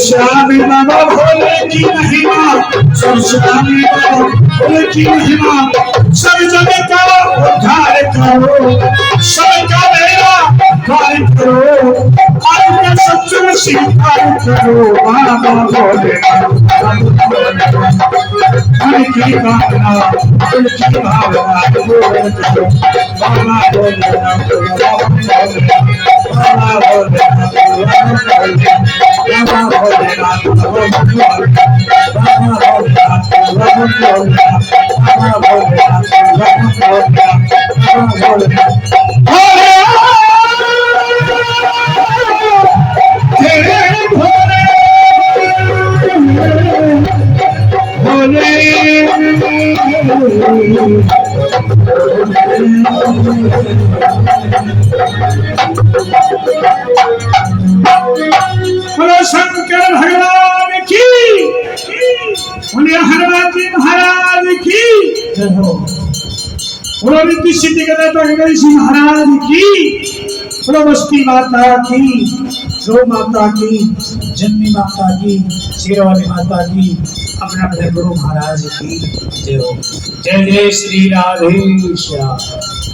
श्यामी बाबा भोले की महिमा, सब श्यामी बाबा भोले की महिमा, सब जगह का उद्धार करो, सबका मेरा कार्य करो, आपका सत्संग स्वीकार करो। बाबा भोले मन की भावना, दिल की भावना पूर्ण करो। बाबा भोले शंकर भगवान की, हनुमान जी महाराज की, रिद्धि सिद्धि गदाता गणेश महाराज की, बस्ती माता की, गौ माता की, जन्मी माता की, शेरवाली माता की, अपने अपने गुरु महाराज की जय हो। जय जय श्री राधेश्याम,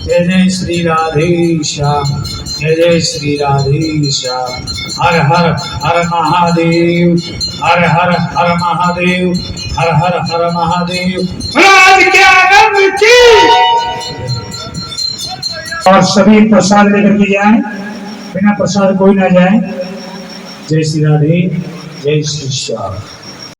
जय जय श्री राधेश्याम, जय जय श्री राधेश्याम। हर हर हर महादेव, हर हर हर महादेव, हर हर हर महादेव। राज के आनंद की। और सभी प्रसाद लेकर के जाए, बिना प्रसाद कोई ना जाए। जय श्री राधे, जय श्री श्याम।